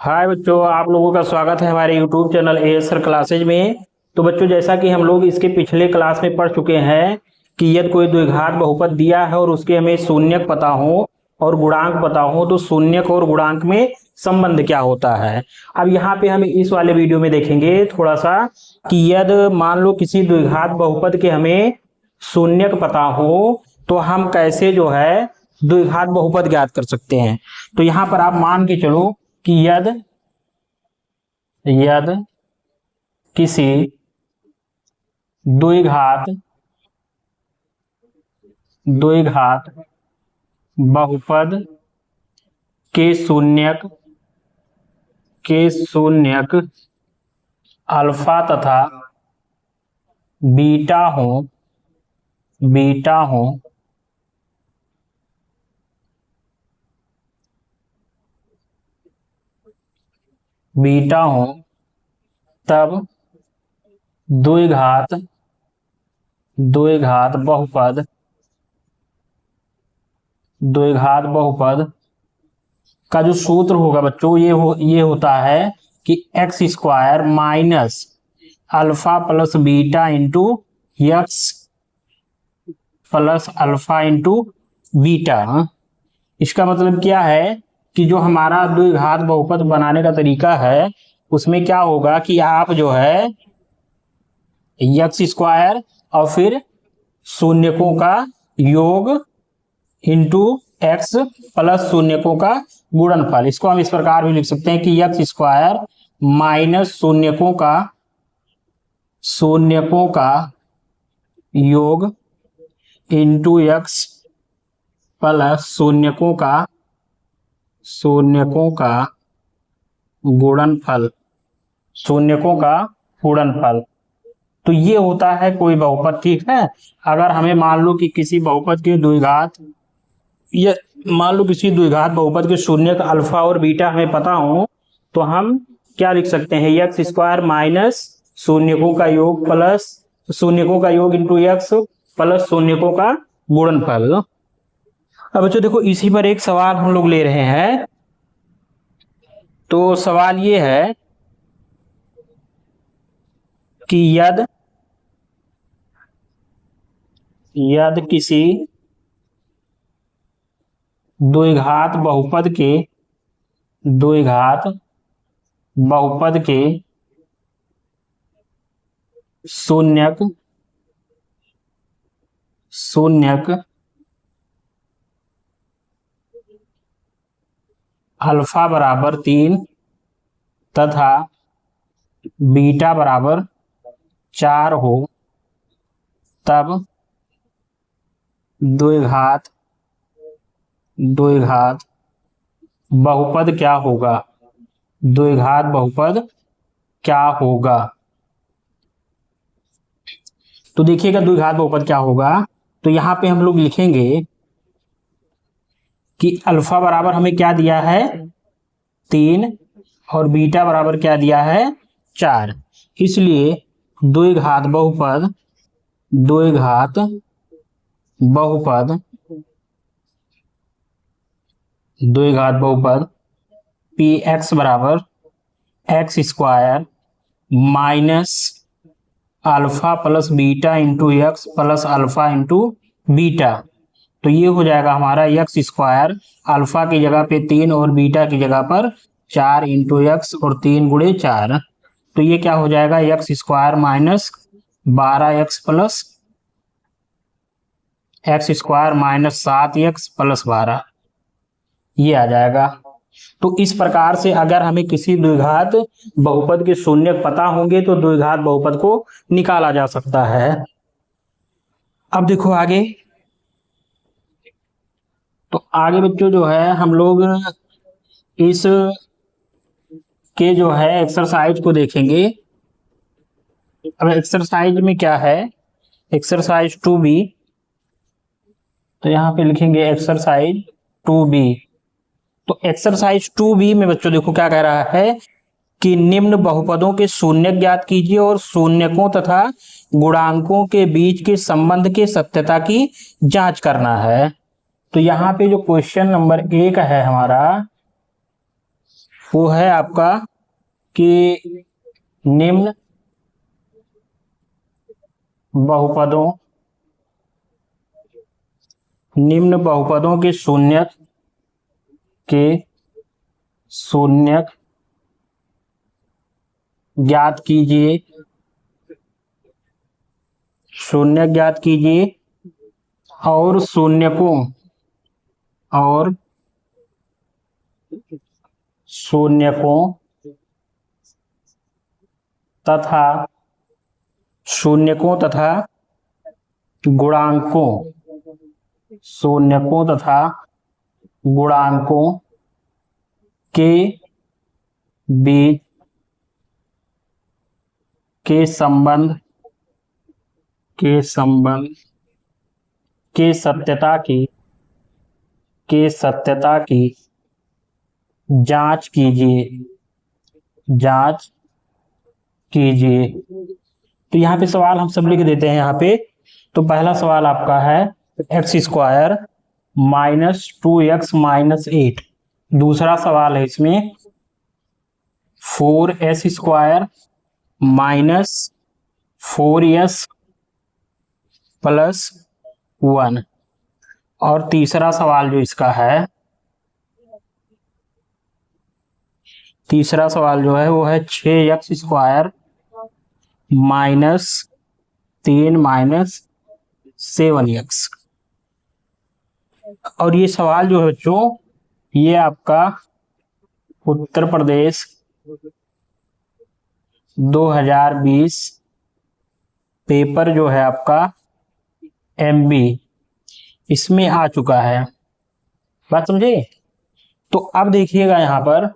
हाय बच्चों, आप लोगों का स्वागत है हमारे यूट्यूब चैनल एएसआर क्लासेज में। तो बच्चों, जैसा कि हम लोग इसके पिछले क्लास में पढ़ चुके हैं कि यदि कोई द्विघात बहुपद दिया है और उसके हमें शून्यक पता हो और गुणांक पता हो तो शून्यक और गुणांक में संबंध क्या होता है। अब यहाँ पे हम इस वाले वीडियो में देखेंगे थोड़ा सा कि यदि मान लो किसी द्विघात बहुपद के हमें शून्यक पता हो तो हम कैसे जो है द्विघात बहुपद ज्ञात कर सकते हैं। तो यहाँ पर आप मान के चलो कि यदि किसी द्विघात बहुपद के शून्यक अल्फा तथा बीटा हो तब द्विघात बहुपद का जो सूत्र होगा बच्चों ये होता है कि x square minus alpha plus beta into x plus alpha into beta. इसका मतलब क्या है कि जो हमारा द्विघात बहुपद बनाने का तरीका है उसमें क्या होगा कि आप जो है एक्स स्क्वायर और फिर शून्यकों का योग इंटू एक्स प्लस शून्यकों का गुणनफल, इसको हम इस प्रकार भी लिख सकते हैं कि एक्स स्क्वायर माइनस शून्यकों का योग इंटू एक्स प्लस शून्यकों का गुणनफल। तो ये होता है कोई बहुपद, ठीक है। अगर हमें मान लो कि किसी बहुपद के द्विघात बहुपद के शून्यक अल्फा और बीटा हमें पता हो तो हम क्या लिख सकते हैं, एक्स स्क्वायर माइनस शून्यकों का योग प्लस शून्यकों का योग इंटू एक्स प्लस शून्यकों का गुणनफल। अब बच्चों देखो, इसी पर एक सवाल हम लोग ले रहे हैं। तो सवाल ये है कि यदि किसी द्विघात बहुपद के शून्यक अल्फा बराबर 3 तथा बीटा बराबर 4 हो तब द्विघात बहुपद क्या होगा। तो देखिएगा द्विघात बहुपद क्या होगा। तो यहाँ पे हम लोग लिखेंगे कि अल्फा बराबर हमें क्या दिया है 3 और बीटा बराबर क्या दिया है 4। इसलिए द्विघात बहुपद पी एक्स बराबर x square minus alpha plus beta into x plus alpha into beta. तो ये हो जाएगा हमारा एक्स स्क्वायर अल्फा की जगह पे 3 और बीटा की जगह पर 4 इंटू एक्स और 3 गुणे 4। तो ये क्या हो जाएगा, x square minus 12x plus x square minus 7x plus 12, ये आ जाएगा। तो इस प्रकार से अगर हमें किसी द्विघात बहुपद के शून्यक पता होंगे तो द्विघात बहुपद को निकाला जा सकता है। अब देखो आगे, तो आगे बच्चों जो है हम लोग इस के जो है एक्सरसाइज को देखेंगे। अब एक्सरसाइज में क्या है, एक्सरसाइज 2B। तो यहाँ पे लिखेंगे एक्सरसाइज 2B। तो एक्सरसाइज 2B में बच्चों देखो क्या कह रहा है कि निम्न बहुपदों के शून्यक ज्ञात कीजिए और शून्यकों तथा गुणांकों के बीच के संबंध के सत्यता की जांच करना है। तो यहाँ पे जो क्वेश्चन नंबर 1 है हमारा, वो है आपका कि निम्न बहुपदों के शून्यक ज्ञात कीजिए, और शून्यकों तथा गुणांकों के बीच के संबंध के सत्यता की जांच कीजिए। तो यहाँ पे सवाल हम सब लिख देते हैं यहाँ पे। तो पहला सवाल आपका है x square minus 2x minus 8। दूसरा सवाल है इसमें 4s square minus 4s plus 1। और तीसरा सवाल जो इसका है, वो है 6x square minus 3 minus 7x। और ये सवाल जो है बच्चों, ये आपका उत्तर प्रदेश 2020 पेपर जो है आपका MB, इसमें आ चुका है। बात समझे? तो अब देखिएगा यहाँ पर,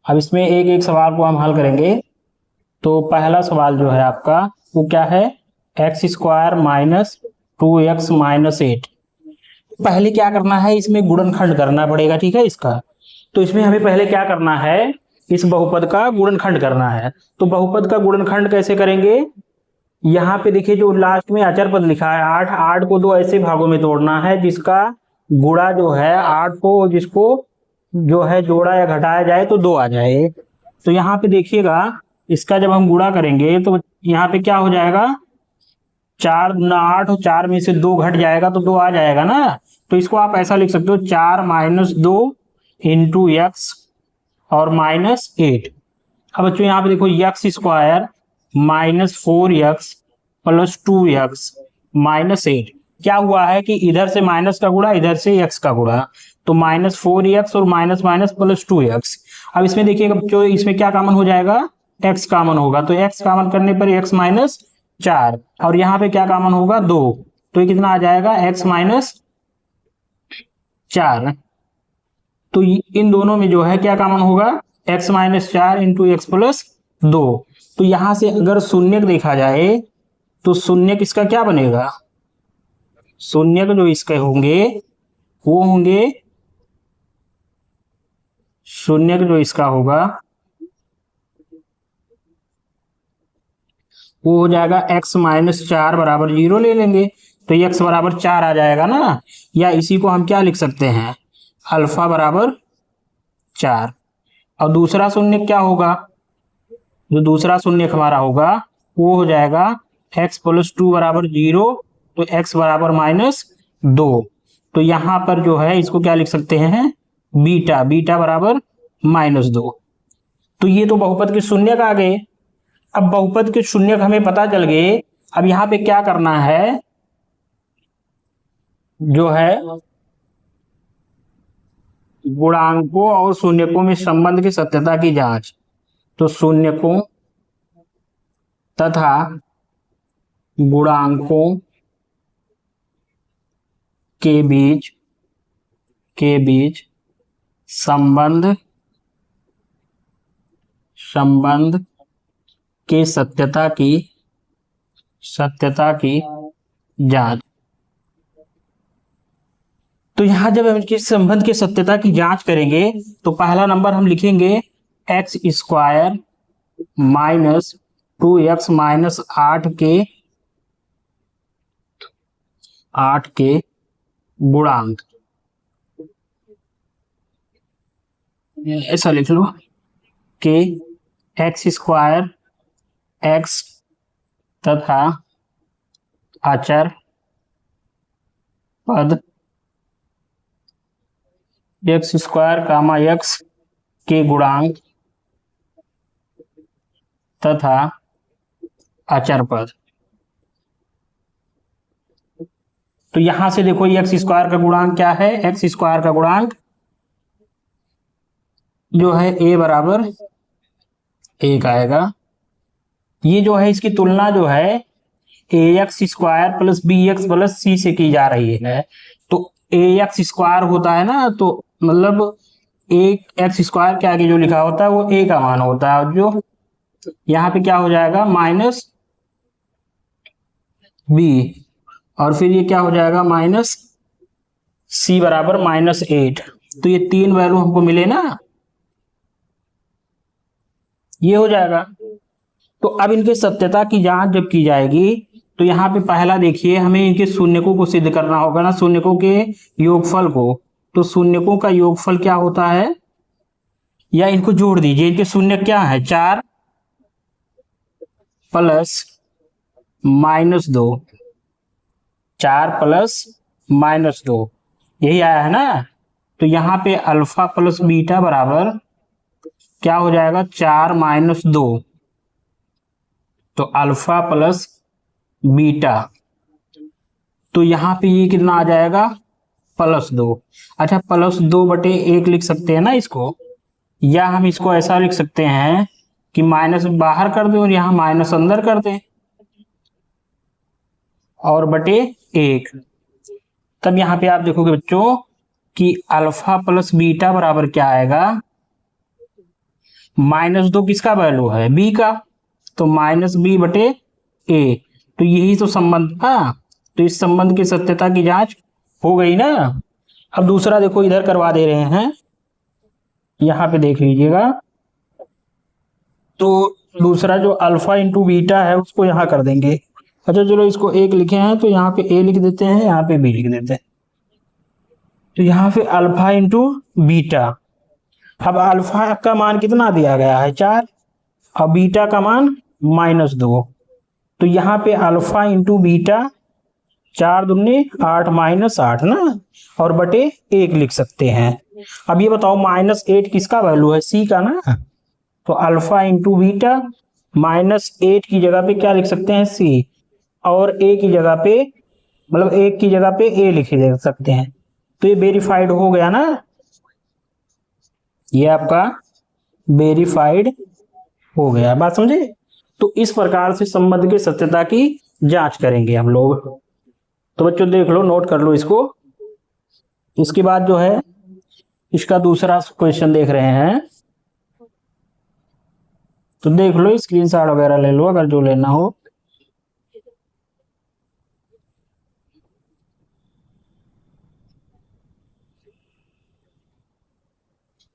अब इसमें एक एक सवाल को हम हल करेंगे। तो पहला सवाल जो है आपका वो क्या है, x square minus 2x minus 8। पहले क्या करना है, इसमें गुणनखंड करना पड़ेगा, ठीक है इसका। तो इसमें हमें पहले क्या करना है, इस बहुपद का गुणनखंड करना है। तो बहुपद का गुणनखंड कैसे करेंगे, यहाँ पे देखिए जो लास्ट में अचर पद लिखा है 8, 8 को दो ऐसे भागों में तोड़ना है जिसका गुणा जो है 8 को, जिसको जो है जोड़ा या घटाया जाए तो 2 आ जाए। तो यहाँ पे देखिएगा इसका जब हम गुणा करेंगे तो यहाँ पे क्या हो जाएगा, 4 गुना 8 और 4 में से 2 घट जाएगा तो 2 आ जाएगा ना। तो इसको आप ऐसा लिख सकते हो 4 माइनस 2 इंटू एक्स और माइनस 8। अब बच्चों यहाँ पे देखो x square minus 4x plus 2x minus 8। क्या हुआ है कि इधर से माइनस का गुणा, इधर से x का गुणा, तो माइनस 4x और माइनस माइनस प्लस 2x। अब इसमें देखिएगा बच्चों, इसमें क्या कॉमन हो जाएगा, x कॉमन होगा। तो x कॉमन करने पर x माइनस 4, और यहाँ पे क्या कॉमन होगा 2, तो ये कितना आ जाएगा x माइनस 4। तो इन दोनों में जो है क्या कॉमन होगा, x minus 4 into x plus 2। तो यहां से अगर शून्यक देखा जाए तो शून्यक इसका क्या बनेगा, शून्यक जो इसके होंगे वो होंगे, शून्यक जो इसका होगा वो हो जाएगा x माइनस 4 बराबर 0 ले लेंगे तो x बराबर 4 आ जाएगा ना। या इसी को हम क्या लिख सकते हैं, अल्फा बराबर 4। और दूसरा शून्यक क्या होगा, जो दूसरा शून्यक हमारा होगा वो हो जाएगा x प्लस 2 बराबर 0, तो x बराबर माइनस 2। तो यहां पर जो है इसको क्या लिख सकते हैं, बीटा, बीटा बराबर माइनस 2। तो ये तो बहुपद के शून्यक आ गए। अब बहुपद के शून्यक हमें पता चल गए। अब यहाँ पे क्या करना है, जो है गुणांकों और शून्यकों में संबंध की सत्यता की जांच। तो शून्यकों तथा गुणांकों के बीच संबंध के सत्यता की जांच। तो यहां जब हम इसके संबंध के सत्यता की जांच करेंगे तो पहला नंबर हम लिखेंगे x square minus 2x minus 8 के गुणांक। ऐसा लिख लो कि एक्स स्क्वायर एक्स तथा अचर पद एक्स स्क्वायर कामा एक्स के गुणांक तथा अचर पद। तो यहां से देखो एक्स स्क्वायर का गुणांक क्या है, एक्स स्क्वायर का गुणांक जो है ए बराबर 1 आएगा। ये जो है इसकी तुलना जो है a x square plus b x plus c से की जा रही है। तो ए एक्स स्क्वायर होता है ना, तो मतलब एक एक्स स्क्वायर के आगे जो लिखा होता है वो ए का मान होता है, और जो यहाँ पे क्या हो जाएगा माइनस बी, और फिर ये क्या हो जाएगा माइनस सी बराबर -8। तो ये 3 वैल्यू हमको मिले ना, ये हो जाएगा। तो अब इनके सत्यता की जांच जब की जाएगी तो यहाँ पे पहला देखिए हमें इनके शून्यकों को सिद्ध करना होगा ना, शून्यकों के योगफल को। तो शून्यकों का योगफल क्या होता है, या इनको जोड़ दीजिए। इनके शून्य क्या है, 4 प्लस -2, 4 प्लस -2, यही आया है ना। तो यहाँ पे अल्फा प्लस बीटा बराबर क्या हो जाएगा, 4 - 2। तो अल्फा प्लस बीटा, तो यहाँ पे ये कितना आ जाएगा +2। अच्छा +2/1 लिख सकते हैं ना इसको, या हम इसको ऐसा लिख सकते हैं कि माइनस बाहर कर दें और यहाँ माइनस अंदर कर दें और बटे 1। तब यहाँ पे आप देखोगे बच्चों कि अल्फा प्लस बीटा बराबर क्या आएगा, -2 किसका वैल्यू है, बी का, तो -b/a। तो यही तो संबंध था। तो इस संबंध की सत्यता की जांच हो गई ना। अब दूसरा देखो इधर करवा दे रहे हैं, यहाँ पे देख लीजिएगा। तो दूसरा जो अल्फा इंटू बीटा है उसको यहाँ कर देंगे। अच्छा चलो इसको 1 लिखे हैं तो यहाँ पे a लिख देते हैं, यहाँ पे b लिख देते हैं। तो यहाँ पे अल्फा इंटू बीटा, अब अल्फा का मान कितना दिया गया है 4 और बीटा का मान -2। तो यहाँ पे अल्फा इंटू बीटा 4 दूनी 8 -8 ना, और बटे 1 लिख सकते हैं। अब ये बताओ -8 किसका वैल्यू है, सी का ना। तो अल्फा इंटू बीटा -8 की जगह पे क्या लिख सकते हैं, सी, और ए की जगह पे मतलब 1 की जगह पे ए लिख सकते हैं। तो ये वेरीफाइड हो गया ना, ये आपका वेरीफाइड हो गया, बात समझे। तो इस प्रकार से संबंध की सत्यता की जांच करेंगे हम लोग। तो बच्चों देख लो, नोट कर लो इसको। इसके बाद जो है इसका दूसरा क्वेश्चन देख रहे हैं, तो देख लो, स्क्रीनशॉट वगैरह ले लो अगर जो लेना हो।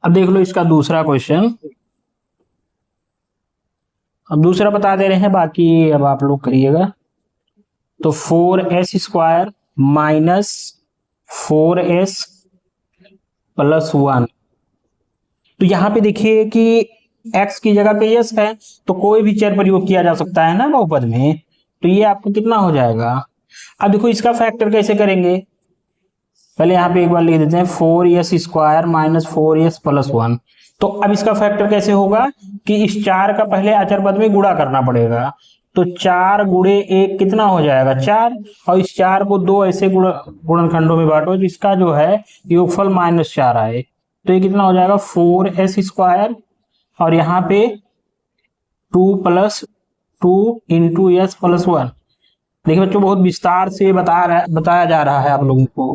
अब देख लो इसका दूसरा क्वेश्चन। अब दूसरा बता दे रहे हैं, बाकी अब आप लोग करिएगा। तो 4s² - 4s + 1। तो यहाँ पे देखिए कि x की जगह पे s है, तो कोई भी चर प्रयोग किया जा सकता है ना बहुपद में। तो ये आपको कितना हो जाएगा। अब देखो इसका फैक्टर कैसे करेंगे, पहले यहाँ पे एक बार लिख देते हैं 4s² - 4s + 1। तो अब इसका फैक्टर कैसे होगा कि इस 4 का पहले अचर पद में गुणा करना पड़ेगा। तो 4 × 1 कितना हो जाएगा 4, और इस 4 को 2 ऐसे गुणनखंडों में बांटो जिसका जो है योगफल -4 आए। तो ये कितना हो जाएगा 4s², और यहाँ पे 2 + 2 × s + 1। देखिए बच्चों बहुत विस्तार से बताया जा रहा है आप लोगों को,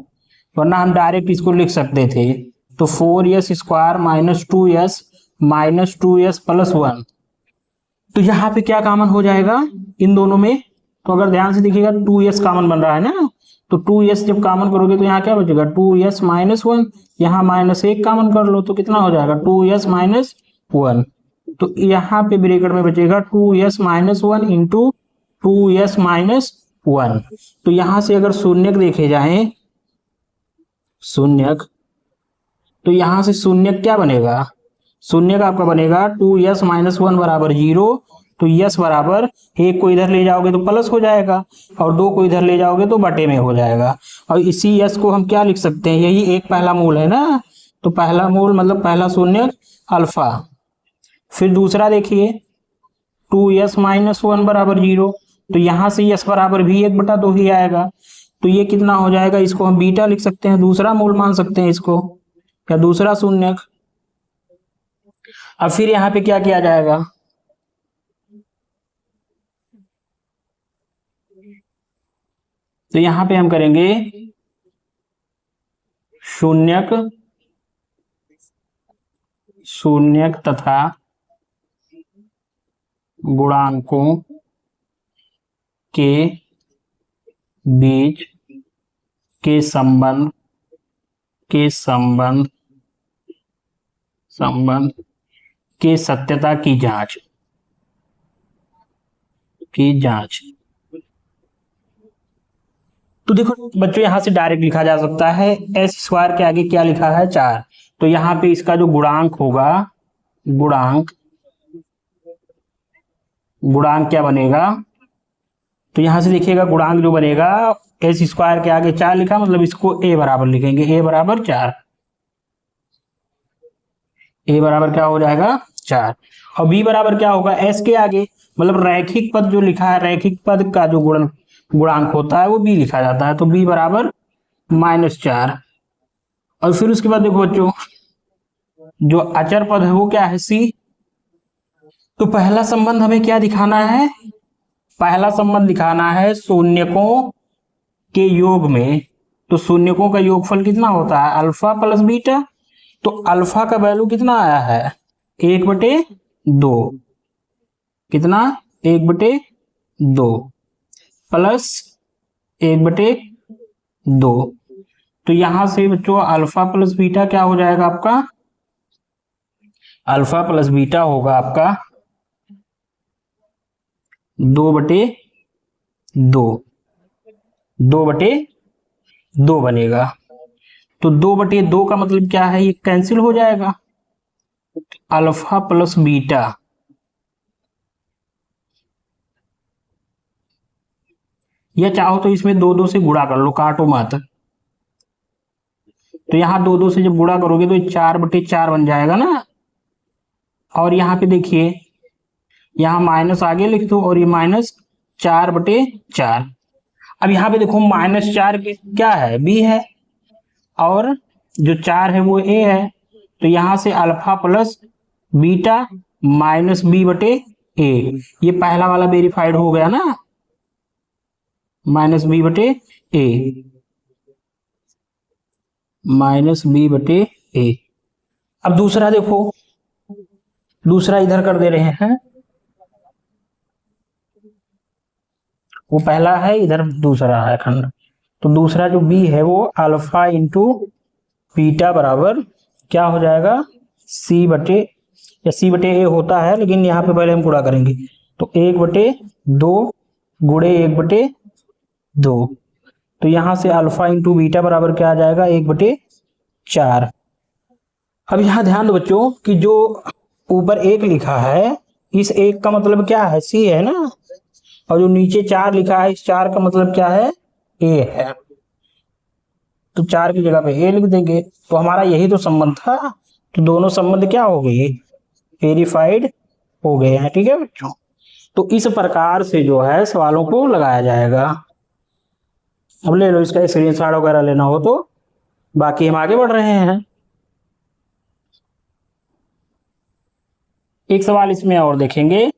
वरना हम डायरेक्ट इसको लिख सकते थे। तो 4s² - 2s + 1। तो यहाँ पे क्या कॉमन हो जाएगा इन दोनों में, तो अगर ध्यान से देखिएगा 2s कॉमन बन रहा है ना। तो 2s जब कॉमन करोगे तो यहाँ क्या बचेगा 2s - 1, यहाँ -1 कॉमन कर लो तो कितना हो जाएगा 2s - 1। तो यहाँ पे ब्रैकेट में बचेगा 2s - 1 × 2s - 1। तो यहाँ से अगर शून्यक देखे जाएं, शून्यक, तो यहाँ से शून्यक क्या बनेगा, शून्य का आपका बनेगा 2s माइनस 1 बराबर 0। तो यस बराबर, एक को इधर ले जाओगे तो प्लस हो जाएगा और दो को इधर ले जाओगे तो बटे में हो जाएगा। और इसी यस को हम क्या लिख सकते हैं, यही एक पहला मूल है ना, तो पहला मूल मतलब पहला शून्य अल्फा। फिर दूसरा देखिए 2s माइनस 1 बराबर 0, तो यहां से यस बराबर भी 1/2 ही आएगा। तो ये कितना हो जाएगा, इसको हम बीटा लिख सकते हैं, दूसरा मूल मान सकते हैं इसको, या दूसरा शून्य। अब फिर यहाँ पे क्या किया जाएगा, तो यहां पे हम करेंगे शून्यक शून्यक तथा गुणांकों के बीच के संबंध के सत्यता की जांच तो देखो बच्चों, यहां से डायरेक्ट लिखा जा सकता है, एस स्क्वायर के आगे क्या लिखा है 4, तो यहाँ पे इसका जो गुणांक होगा, गुणांक क्या बनेगा, तो यहां से देखिएगा गुणांक जो बनेगा, एस स्क्वायर के आगे 4 लिखा, मतलब इसको ए बराबर लिखेंगे, ए बराबर 4, ए बराबर क्या हो जाएगा 4। और बी बराबर क्या होगा, एस के आगे, मतलब रैखिक पद जो लिखा है, रैखिक पद का जो गुणांक होता है वो बी लिखा जाता है, तो बी बराबर -4। और फिर उसके बाद देखो बच्चों, जो अचर पद है वो क्या है, सी। तो पहला संबंध हमें क्या दिखाना है, पहला संबंध दिखाना है शून्यकों के योग में। तो शून्यकों का योगफल कितना होता है, अल्फा प्लस बीटा। तो अल्फा का वैल्यू कितना आया है, 1/2, कितना 1/2 प्लस 1/2। तो यहां से बच्चों अल्फा प्लस बीटा क्या हो जाएगा आपका, अल्फा प्लस बीटा होगा आपका 2/2, 2/2 बनेगा। तो 2/2 का मतलब क्या है, ये कैंसिल हो जाएगा, अल्फा प्लस बीटा, या चाहो तो इसमें 2 से गुणा कर लो, काटो मत। तो यहाँ 2 से जब गुणा करोगे तो 4/4 बन जाएगा ना। और यहाँ पे देखिए, यहाँ माइनस आगे लिख दो और ये -4/4। अब यहाँ पे देखो -4 के क्या है, बी है, और जो 4 है वो ए है। तो यहां से अल्फा प्लस बीटा -b/a, ये पहला वाला वेरीफाइड हो गया ना, -b/a, -b/a। अब दूसरा देखो, दूसरा इधर कर दे रहे हैं, वो पहला है, इधर दूसरा है खंड। तो दूसरा जो बी है वो अल्फा इंटू बीटा बराबर क्या हो जाएगा, c/, या c/a होता है, लेकिन यहाँ पे पहले हम गुणा करेंगे। तो 1/2 गुणे 1/2, तो यहां से अल्फा इंटू बीटा बराबर क्या आ जाएगा, 1/4। अब यहाँ ध्यान दो बच्चों कि जो ऊपर 1 लिखा है, इस 1 का मतलब क्या है, सी है ना, और जो नीचे 4 लिखा है, इस 4 का मतलब क्या है, ए है। तो 4 की जगह पे ए लिख देंगे। तो हमारा यही तो संबंध था, तो दोनों संबंध क्या हो गए, वेरीफाइड हो गए हैं। ठीक है बच्चों, तो इस प्रकार से जो है सवालों को लगाया जाएगा। अब ले लो इसका स्क्रीनशॉट वगैरह लेना हो तो, बाकी हम आगे बढ़ रहे हैं। एक सवाल इसमें और देखेंगे,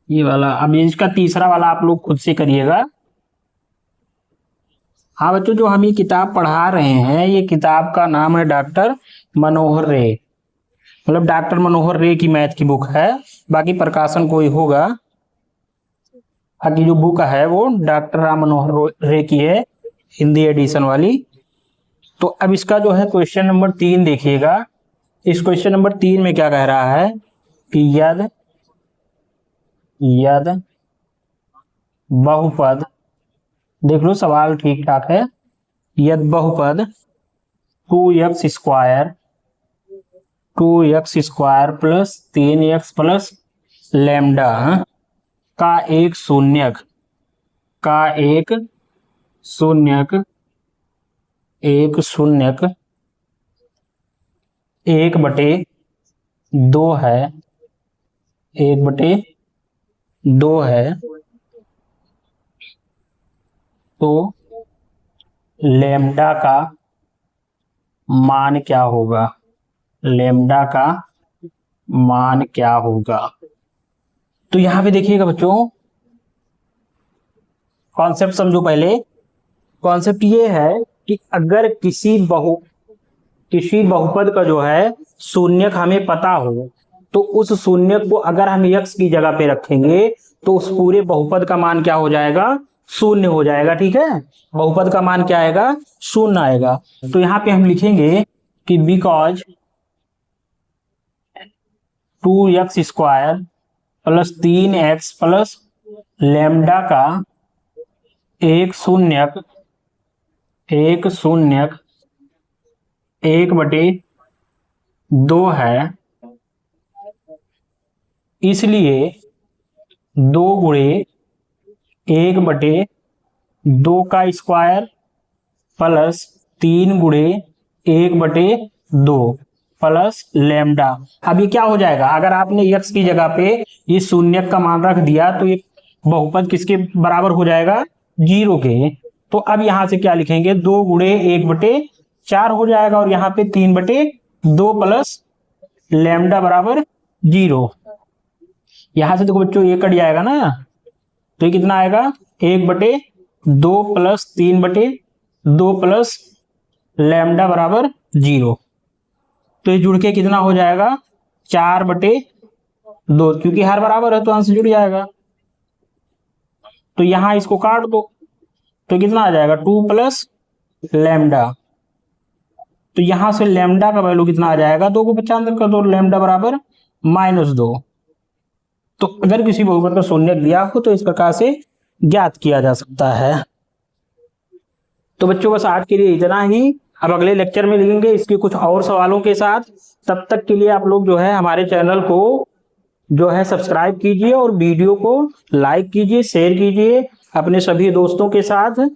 ये वाला। अब इसका तीसरा वाला आप लोग खुद से करिएगा। हाँ बच्चों, जो हम ये किताब पढ़ा रहे हैं, ये किताब का नाम है डॉक्टर मनोहर रे, मतलब डॉक्टर मनोहर रे की मैथ की बुक है। बाकी प्रकाशन कोई होगा, बाकी जो बुक है वो डॉक्टर राम मनोहर रे की है, हिंदी एडिशन वाली। तो अब इसका जो है क्वेश्चन नंबर 3 देखिएगा। इस क्वेश्चन नंबर 3 में क्या कह रहा है कि यदि बहुपद देख लो सवाल ठीक ठाक है। यदि बहुपद 2x² 2x² plus 3x plus lambda का एक शून्यक एक बटे दो है, तो लैम्डा का मान क्या होगा? तो यहां पे देखिएगा बच्चों, कॉन्सेप्ट समझो पहले। कॉन्सेप्ट ये है कि अगर किसी बहुपद का जो है शून्यक हमें पता हो, तो उस शून्यक को अगर हम x की जगह पे रखेंगे तो उस पूरे बहुपद का मान क्या हो जाएगा? शून्य हो जाएगा। ठीक है, बहुपद का मान क्या आएगा? शून्य आएगा। तो यहां पे हम लिखेंगे कि because 2x² plus 3x plus lambda का एक शून्यक 1/2 है, इसलिए 2 गुणे 1/2 का स्क्वायर प्लस 3 गुणे 1/2 प्लस लैम्डा। अब ये क्या हो जाएगा? अगर आपने x की जगह पे ये शून्यक का मान रख दिया तो ये बहुपद किसके बराबर हो जाएगा? 0 के। तो अब यहां से क्या लिखेंगे? 2 गुणे 1/4 हो जाएगा, और यहाँ पे 3/2 प्लस लैम्डा बराबर 0। यहां से देखो बच्चों ये कट जाएगा ना, तो ये कितना आएगा? 1/2 प्लस 3/2 प्लस लैम्डा बराबर 0। तो ये जुड़ के कितना हो जाएगा? 4/2, क्योंकि हर बराबर है तो आंसर जुड़ जाएगा। तो यहां इसको काट दो, तो कितना आ जाएगा? 2 प्लस लैम्डा। तो यहां से लैम्डा का वैल्यू कितना आ जाएगा? 2 को 50 अंदर कर दो, लैम्डा बराबर -2। तो अगर किसी बहुपद का शून्यक दिया हो तो इस प्रकार से ज्ञात किया जा सकता है। तो बच्चों बस आज के लिए इतना ही। अब अगले लेक्चर में लिखेंगे इसके कुछ और सवालों के साथ। तब तक के लिए आप लोग जो है हमारे चैनल को जो है सब्सक्राइब कीजिए और वीडियो को लाइक कीजिए, शेयर कीजिए अपने सभी दोस्तों के साथ।